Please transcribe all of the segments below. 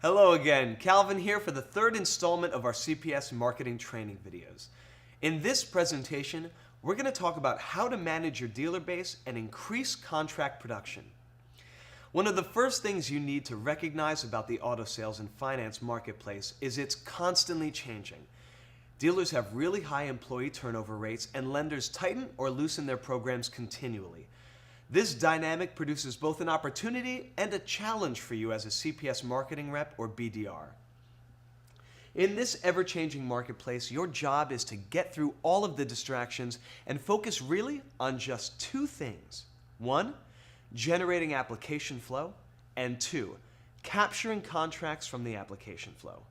Hello again, Calvin here for the third installment of our CPS marketing training videos. In this presentation, we're going to talk about how to manage your dealer base and increase contract production. One of the first things you need to recognize about the auto sales and finance marketplace is it's constantly changing. Dealers have really high employee turnover rates and lenders tighten or loosen their programs continually. This dynamic produces both an opportunity and a challenge for you as a CPS marketing rep or BDR. In this ever-changing marketplace, your job is to get through all of the distractions and focus really on just two things. One, generating application flow, and two, capturing contracts from the application flow.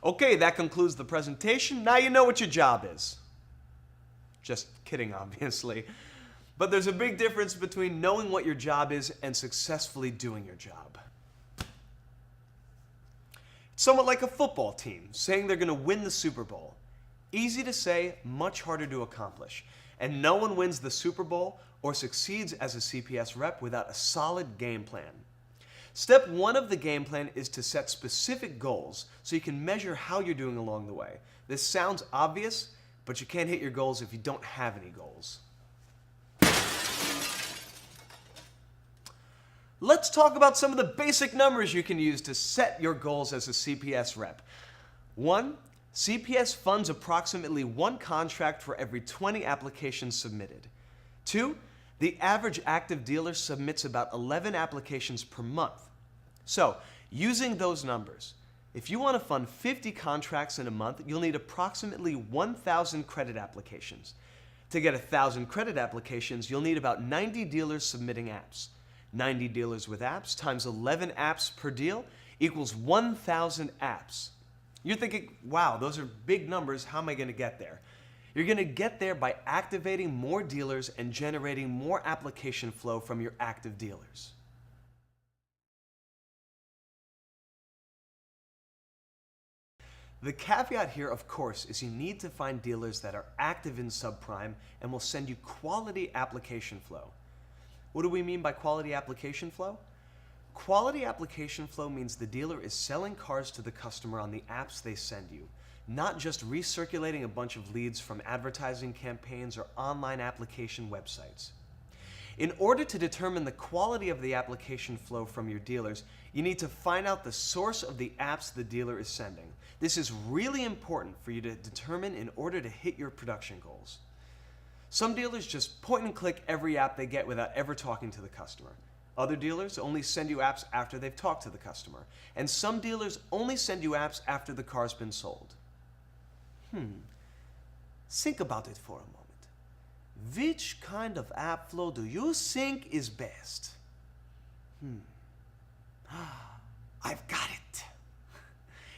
Okay, that concludes the presentation. Now you know what your job is. Just kidding, obviously. But there's a big difference between knowing what your job is and successfully doing your job. It's somewhat like a football team saying they're going to win the Super Bowl. Easy to say, much harder to accomplish. And no one wins the Super Bowl or succeeds as a CPS rep without a solid game plan. Step one of the game plan is to set specific goals so you can measure how you're doing along the way. This sounds obvious, but you can't hit your goals if you don't have any goals. Let's talk about some of the basic numbers you can use to set your goals as a CPS rep. 1. CPS funds approximately one contract for every 20 applications submitted. 2. The average active dealer submits about 11 applications per month. So, using those numbers, if you want to fund 50 contracts in a month, you'll need approximately 1,000 credit applications. To get 1,000 credit applications, you'll need about 90 dealers submitting apps. 90 dealers with apps times 11 apps per deal equals 1,000 apps. You're thinking, wow, those are big numbers. How am I going to get there? You're going to get there by activating more dealers and generating more application flow from your active dealers. The caveat here, of course, is you need to find dealers that are active in subprime and will send you quality application flow. What do we mean by quality application flow? Quality application flow means the dealer is selling cars to the customer on the apps they send you, not just recirculating a bunch of leads from advertising campaigns or online application websites. In order to determine the quality of the application flow from your dealers, you need to find out the source of the apps the dealer is sending. This is really important for you to determine in order to hit your production goals. Some dealers just point and click every app they get without ever talking to the customer. Other dealers only send you apps after they've talked to the customer. And some dealers only send you apps after the car's been sold. Think about it for a moment. Which kind of app flow do you think is best? I've got it.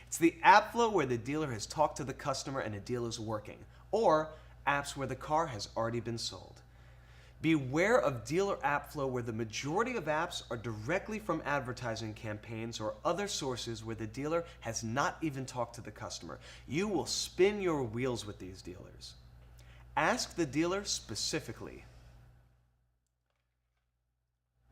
It's the app flow where the dealer has talked to the customer and a deal is working, or apps where the car has already been sold. Beware of dealer app flow where the majority of apps are directly from advertising campaigns or other sources where the dealer has not even talked to the customer. You will spin your wheels with these dealers. Ask the dealer specifically.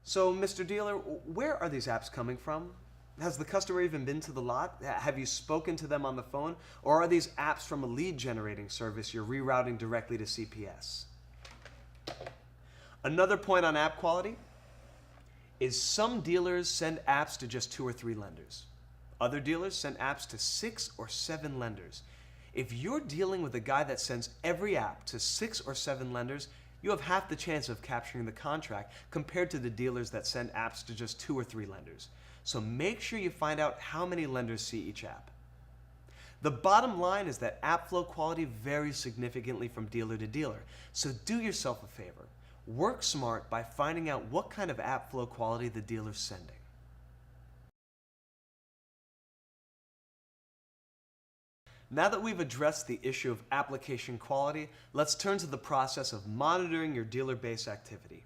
So, Mr. Dealer, where are these apps coming from? Has the customer even been to the lot? Have you spoken to them on the phone? Or are these apps from a lead generating service you're rerouting directly to CPS? Another point on app quality is some dealers send apps to just 2 or 3 lenders. Other dealers send apps to 6 or 7 lenders. If you're dealing with a guy that sends every app to 6 or 7 lenders, you have half the chance of capturing the contract compared to the dealers that send apps to just 2 or 3 lenders. So make sure you find out how many lenders see each app. The bottom line is that app flow quality varies significantly from dealer to dealer. So do yourself a favor. Work smart by finding out what kind of app flow quality the dealer's sending. Now that we've addressed the issue of application quality, let's turn to the process of monitoring your dealer base activity.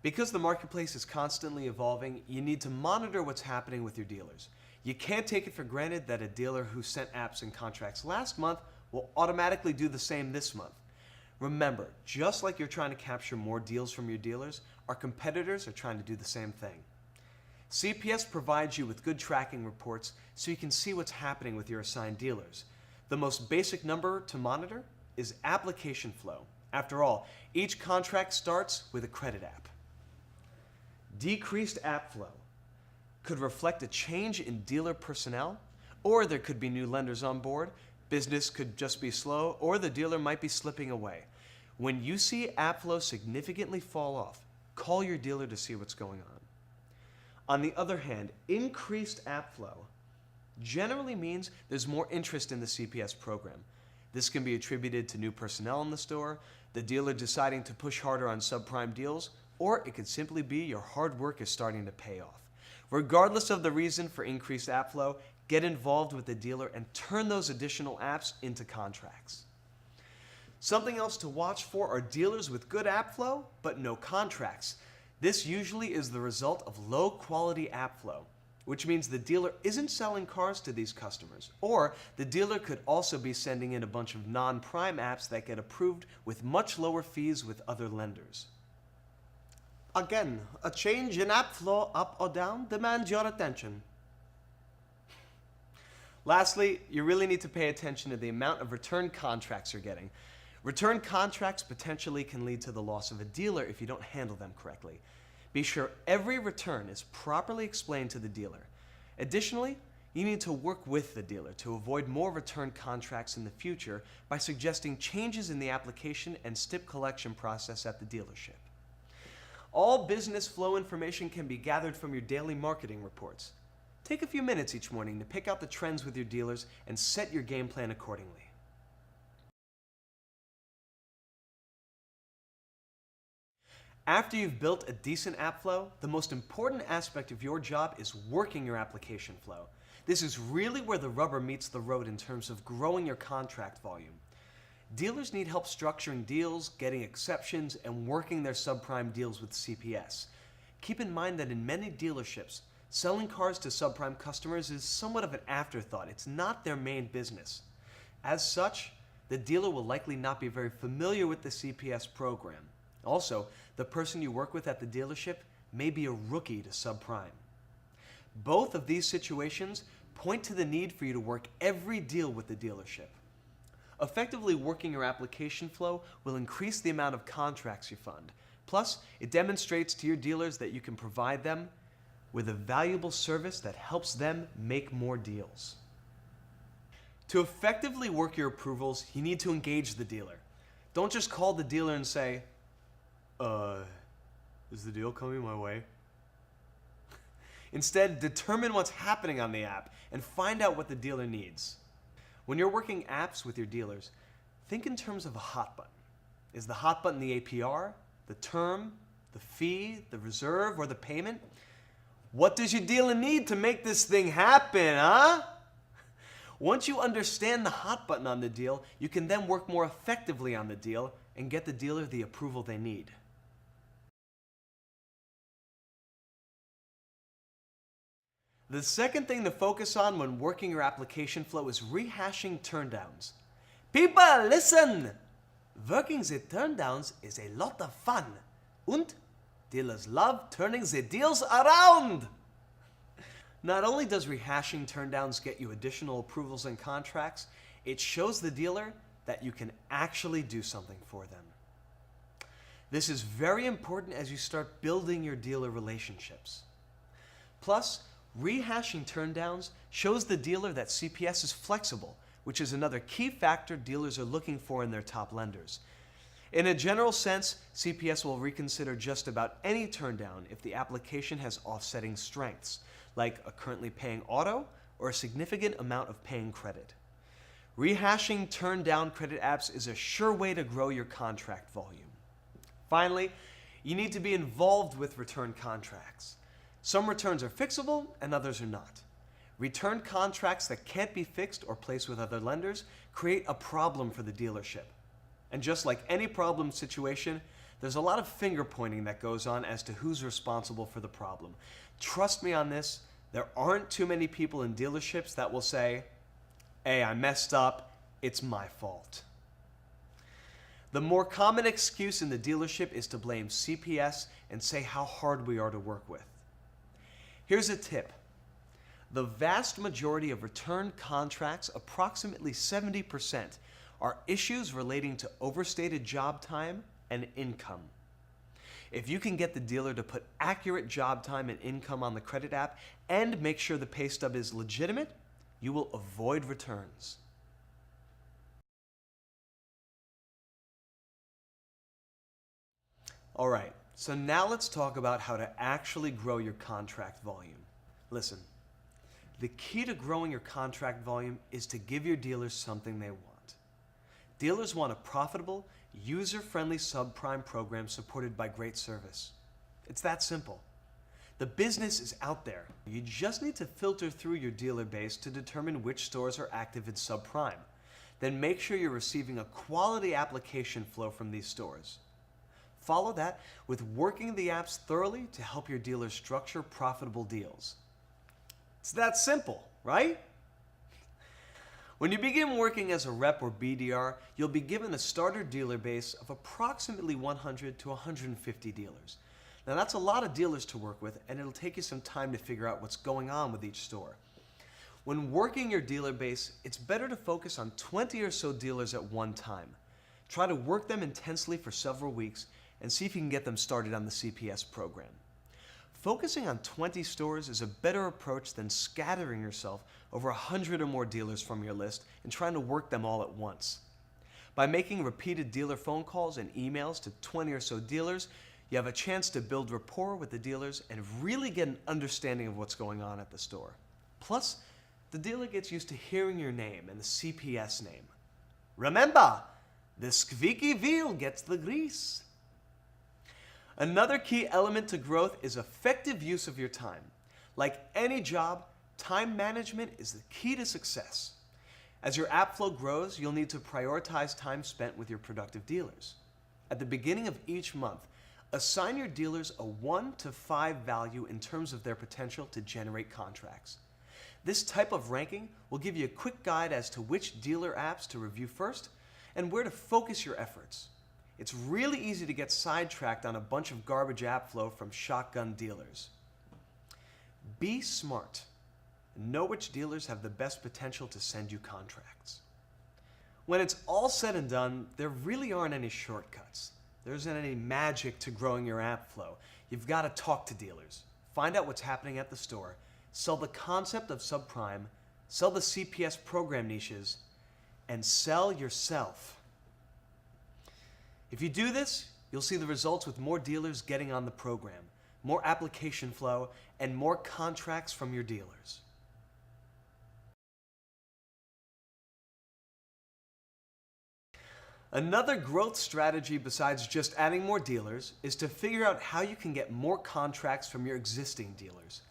Because the marketplace is constantly evolving, you need to monitor what's happening with your dealers. You can't take it for granted that a dealer who sent apps and contracts last month will automatically do the same this month. Remember, just like you're trying to capture more deals from your dealers, our competitors are trying to do the same thing. CPS provides you with good tracking reports so you can see what's happening with your assigned dealers. The most basic number to monitor is application flow. After all, each contract starts with a credit app. Decreased app flow could reflect a change in dealer personnel, or there could be new lenders on board. Business could just be slow, or the dealer might be slipping away. When you see app flow significantly fall off, call your dealer to see what's going on. On the other hand, increased app flow generally means there's more interest in the CPS program. This can be attributed to new personnel in the store, the dealer deciding to push harder on subprime deals, or it could simply be your hard work is starting to pay off. Regardless of the reason for increased app flow, get involved with the dealer and turn those additional apps into contracts. Something else to watch for are dealers with good app flow, but no contracts. This usually is the result of low quality app flow, which means the dealer isn't selling cars to these customers, or the dealer could also be sending in a bunch of non-prime apps that get approved with much lower fees with other lenders. Again, a change in app flow up or down demands your attention. Lastly, you really need to pay attention to the amount of return contracts you're getting. Return contracts potentially can lead to the loss of a dealer if you don't handle them correctly. Be sure every return is properly explained to the dealer. Additionally, you need to work with the dealer to avoid more return contracts in the future by suggesting changes in the application and STIP collection process at the dealership. All business flow information can be gathered from your daily marketing reports. Take a few minutes each morning to pick out the trends with your dealers and set your game plan accordingly. After you've built a decent app flow, the most important aspect of your job is working your application flow. This is really where the rubber meets the road in terms of growing your contract volume. Dealers need help structuring deals, getting exceptions, and working their subprime deals with CPS. Keep in mind that in many dealerships, selling cars to subprime customers is somewhat of an afterthought. It's not their main business. As such, the dealer will likely not be very familiar with the CPS program. Also, the person you work with at the dealership may be a rookie to subprime. Both of these situations point to the need for you to work every deal with the dealership. Effectively working your application flow will increase the amount of contracts you fund. Plus, it demonstrates to your dealers that you can provide them with a valuable service that helps them make more deals. To effectively work your approvals, you need to engage the dealer. Don't just call the dealer and say, is the deal coming my way? Instead, determine what's happening on the app and find out what the dealer needs. When you're working apps with your dealers, think in terms of a hot button. Is the hot button the APR, the term, the fee, the reserve, or the payment? What does your dealer need to make this thing happen, huh? Once you understand the hot button on the deal, you can then work more effectively on the deal and get the dealer the approval they need. The second thing to focus on when working your application flow is rehashing turndowns. People, listen! Working the turndowns is a lot of fun. Und dealers love turning the deals around! Not only does rehashing turndowns get you additional approvals and contracts, it shows the dealer that you can actually do something for them. This is very important as you start building your dealer relationships. Plus, rehashing turndowns shows the dealer that CPS is flexible, which is another key factor dealers are looking for in their top lenders. In a general sense, CPS will reconsider just about any turndown if the application has offsetting strengths, like a currently paying auto or a significant amount of paying credit. Rehashing turndown credit apps is a sure way to grow your contract volume. Finally, you need to be involved with return contracts. Some returns are fixable and others are not. Return contracts that can't be fixed or placed with other lenders create a problem for the dealership. And just like any problem situation, there's a lot of finger pointing that goes on as to who's responsible for the problem. Trust me on this, there aren't too many people in dealerships that will say, "Hey, I messed up, it's my fault." The more common excuse in the dealership is to blame CPS and say how hard we are to work with. Here's a tip. The vast majority of returned contracts, approximately 70%, are issues relating to overstated job time and income. If you can get the dealer to put accurate job time and income on the credit app and make sure the pay stub is legitimate, you will avoid returns. All right, so now let's talk about how to actually grow your contract volume. Listen, the key to growing your contract volume is to give your dealers something they want. Dealers want a profitable, user-friendly subprime program supported by great service. It's that simple. The business is out there. You just need to filter through your dealer base to determine which stores are active in subprime. Then make sure you're receiving a quality application flow from these stores. Follow that with working the apps thoroughly to help your dealers structure profitable deals. It's that simple, right? When you begin working as a rep or BDR, you'll be given a starter dealer base of approximately 100 to 150 dealers. Now that's a lot of dealers to work with, and it'll take you some time to figure out what's going on with each store. When working your dealer base, it's better to focus on 20 or so dealers at one time. Try to work them intensely for several weeks and see if you can get them started on the CPS program. Focusing on 20 stores is a better approach than scattering yourself over 100 or more dealers from your list and trying to work them all at once. By making repeated dealer phone calls and emails to 20 or so dealers, you have a chance to build rapport with the dealers and really get an understanding of what's going on at the store. Plus, the dealer gets used to hearing your name and the CPS name. Remember, the squeaky wheel gets the grease. Another key element to growth is effective use of your time. Like any job, time management is the key to success. As your app flow grows, you'll need to prioritize time spent with your productive dealers. At the beginning of each month, assign your dealers a 1 to 5 value in terms of their potential to generate contracts. This type of ranking will give you a quick guide as to which dealer apps to review first and where to focus your efforts. It's really easy to get sidetracked on a bunch of garbage app flow from shotgun dealers. Be smart. Know which dealers have the best potential to send you contracts. When it's all said and done, there really aren't any shortcuts. There isn't any magic to growing your app flow. You've got to talk to dealers, find out what's happening at the store, sell the concept of subprime, sell the CPS program niches, and sell yourself. If you do this, you'll see the results with more dealers getting on the program, more application flow, and more contracts from your dealers. Another growth strategy besides just adding more dealers is to figure out how you can get more contracts from your existing dealers.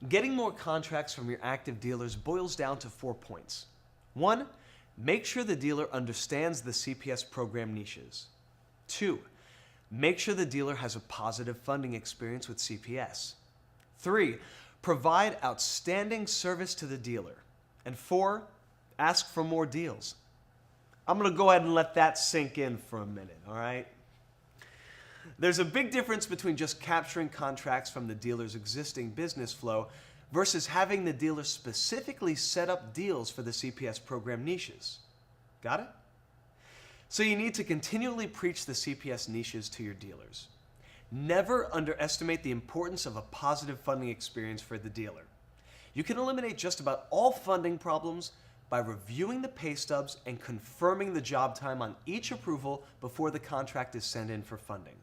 Getting more contracts from your active dealers boils down to 4 points. 1, make sure the dealer understands the CPS program niches. 2, make sure the dealer has a positive funding experience with CPS. 3, provide outstanding service to the dealer. And 4, ask for more deals. I'm going to go ahead and let that sink in for a minute, all right? There's a big difference between just capturing contracts from the dealer's existing business flow versus having the dealer specifically set up deals for the CPS program niches. Got it? So you need to continually preach the CPS niches to your dealers. Never underestimate the importance of a positive funding experience for the dealer. You can eliminate just about all funding problems by reviewing the pay stubs and confirming the job time on each approval before the contract is sent in for funding.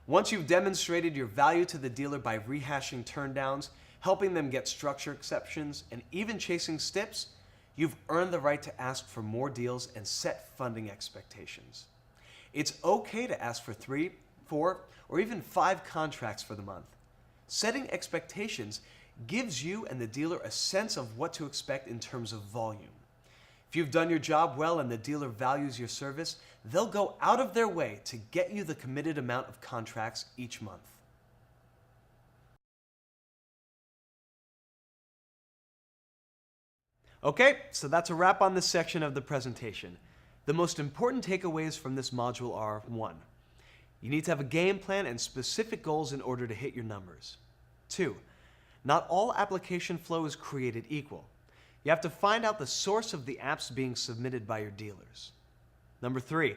Once you've demonstrated your value to the dealer by rehashing turndowns, helping them get structure exceptions, and even chasing STIPs, you've earned the right to ask for more deals and set funding expectations. It's okay to ask for 3, 4, or even 5 contracts for the month. Setting expectations gives you and the dealer a sense of what to expect in terms of volume. If you've done your job well and the dealer values your service, they'll go out of their way to get you the committed amount of contracts each month. Okay, so that's a wrap on this section of the presentation. The most important takeaways from this module are: 1, you need to have a game plan and specific goals in order to hit your numbers. 2, Not all application flow is created equal. You have to find out the source of the apps being submitted by your dealers. Number 3,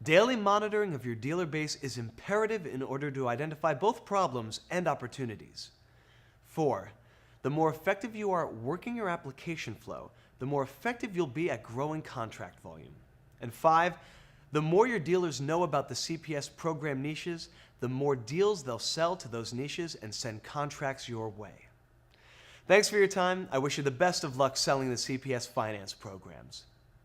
daily monitoring of your dealer base is imperative in order to identify both problems and opportunities. 4, the more effective you are at working your application flow, the more effective you'll be at growing contract volume. And 5, the more your dealers know about the CPS program niches, the more deals they'll sell to those niches and send contracts your way. Thanks for your time. I wish you the best of luck selling the CPS finance programs.